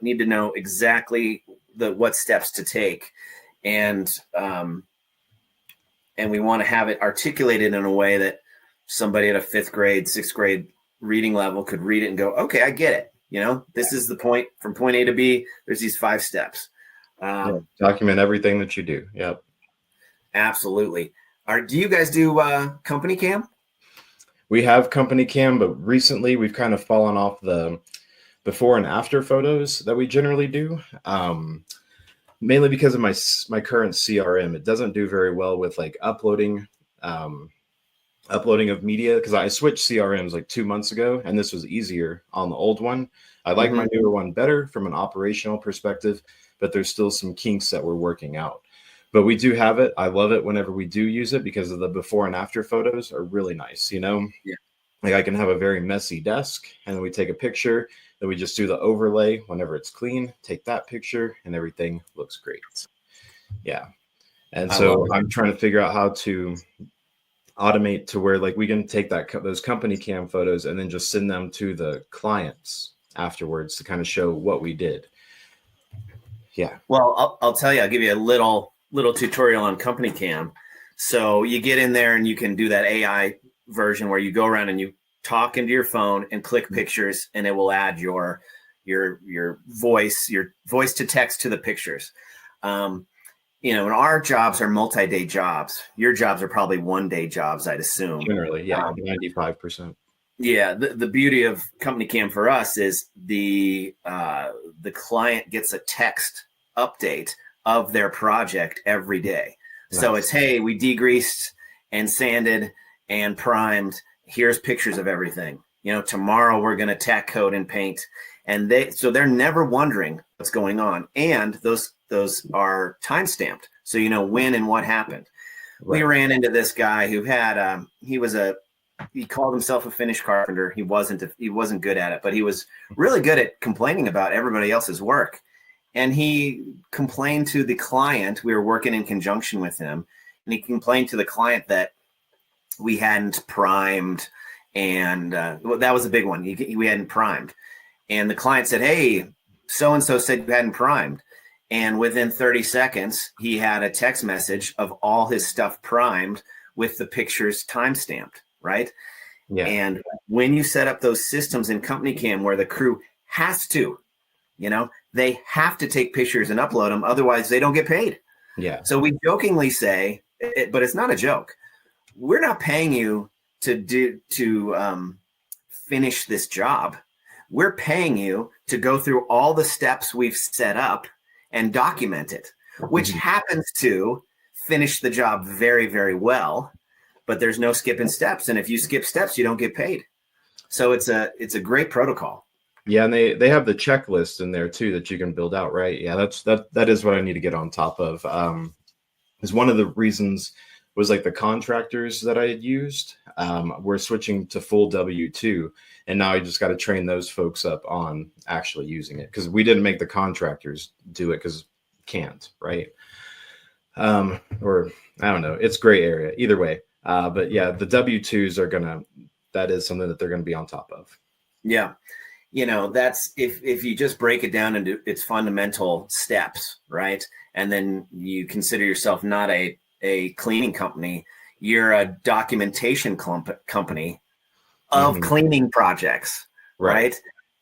need to know exactly what steps to take, and we want to have it articulated in a way that somebody at a 5th grade, 6th grade reading level could read it and go, okay, I get it. This is the point from point A to B. There's these 5 steps. Document everything that you do. Yep. Absolutely. Do you guys do company cam? We have company cam, but recently we've kind of fallen off the before and after photos that we generally do. Mainly because of my current CRM. It doesn't do very well with like uploading of media, because I switched CRMs like 2 months ago, and this was easier on the old one. I like my newer one better from an operational perspective, but there's still some kinks that we're working out. But we do have it. I love it whenever we do use it, because of the before and after photos are really nice, Yeah. Like I can have a very messy desk, and then we take a picture, then we just do the overlay whenever it's clean, take that picture, and everything looks great. Yeah. And so I'm trying to figure out how to automate to where like we can take those company cam photos and then just send them to the clients afterwards to kind of show what we did. Yeah. Well, I'll tell you, I'll give you a little tutorial on company cam. So you get in there and you can do that AI version where you go around and you talk into your phone and click pictures, and it will add your voice to text to the pictures. And our jobs are multi-day jobs. Your jobs are probably one-day jobs, I'd assume. Generally, yeah, 95%. Yeah, the beauty of company cam for us is the client gets a text update of their project every day. Nice. So it's, hey, we degreased and sanded and primed. Here's pictures of everything. Tomorrow we're going to tack coat and paint. And they're never wondering what's going on. And those are time stamped. So when and what happened. Right. We ran into this guy who had he called himself a finish carpenter. He wasn't good at it, but he was really good at complaining about everybody else's work. And he complained to the client. We were working in conjunction with him, and he complained to the client that we hadn't primed, and that was a big one. We hadn't primed, and the client said, "Hey, so and so said you hadn't primed." And within 30 seconds, he had a text message of all his stuff primed with the pictures time stamped. Right. Yeah. And when you set up those systems in company cam where the crew has to, they have to take pictures and upload them. Otherwise they don't get paid. Yeah. So we jokingly say, but it's not a joke. We're not paying you to finish this job. We're paying you to go through all the steps we've set up and document it, which happens to finish the job very, very well. But there's no skipping steps. And if you skip steps, you don't get paid. So it's a great protocol. Yeah. And they have the checklist in there too, that you can build out. Right. Yeah. That is what I need to get on top of. Is one of the reasons was like the contractors that I had used. We're switching to full W-2. And now I just got to train those folks up on actually using it. Cause we didn't make the contractors do it because can't. Right. Or I don't know. It's gray area either way. But yeah, the W-2s that is something that they're going to be on top of. Yeah. That's if you just break it down into its fundamental steps, right? And then you consider yourself not a cleaning company, you're a documentation company of cleaning projects, right?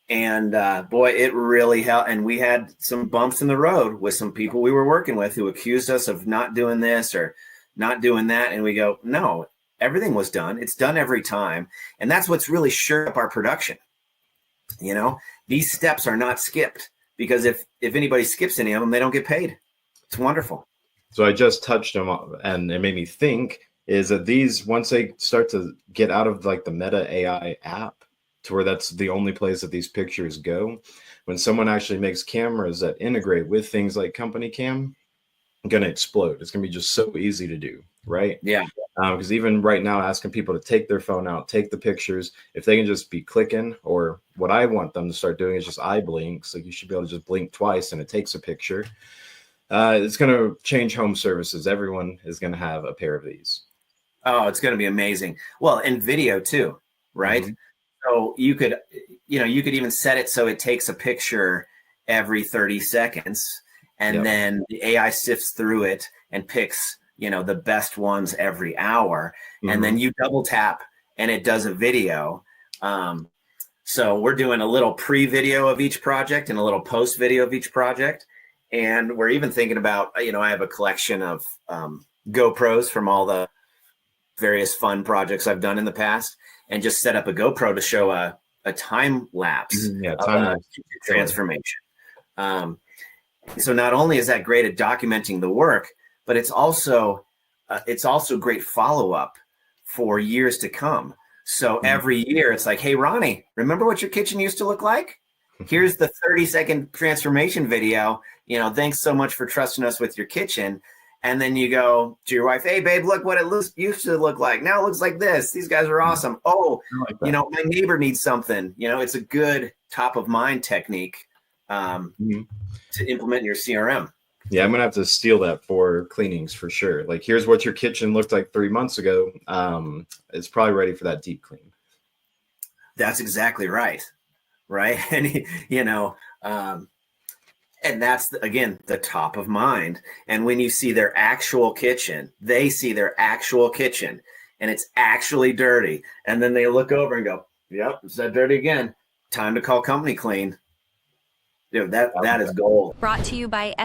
And boy, it really helped. And we had some bumps in the road with some people we were working with who accused us of not doing this or not doing that. And we go, no, everything was done. It's done every time. And that's what's really shored up our production. These steps are not skipped, because if anybody skips any of them, they don't get paid. It's wonderful. So I just touched them, and it made me think is that these, once they start to get out of like the Meta AI app to where that's the only place that these pictures go, when someone actually makes cameras that integrate with things like company cam, going to explode. It's going to be just so easy to do, right? Yeah. Because even right now, asking people to take their phone out, take the pictures, if they can just be clicking, or what I want them to start doing is just eye blinks. Like you should be able to just blink twice and it takes a picture. It's going to change home services. Everyone is going to have a pair of these. Oh, it's going to be amazing. Well, and video too, right? So you could even set it so it takes a picture every 30 seconds. And then the AI sifts through it and picks, the best ones every hour. And then you double tap and it does a video. So we're doing a little pre-video of each project and a little post-video of each project. And we're even thinking about, I have a collection of GoPros from all the various fun projects I've done in the past, and just set up a GoPro to show a time lapse transformation. So not only is that great at documenting the work, but it's also great follow-up for years to come. So every year it's like, hey, Ronnie, remember what your kitchen used to look like? Here's the 30-second transformation video. Thanks so much for trusting us with your kitchen. And then you go to your wife, hey, babe, look what it used to look like. Now it looks like this. These guys are awesome. Oh, my neighbor needs something. It's a good top of mind technique to implement in your CRM. Yeah, I'm going to have to steal that for cleanings for sure. Like, here's what your kitchen looked like 3 months ago. It's probably ready for that deep clean. That's exactly right. Right. And, and that's, again, the top of mind. And when you see their actual kitchen, they see their actual kitchen and it's actually dirty. And then they look over and go, yep, it's that dirty again. Time to call company clean. Dude, that is gold. Brought to you by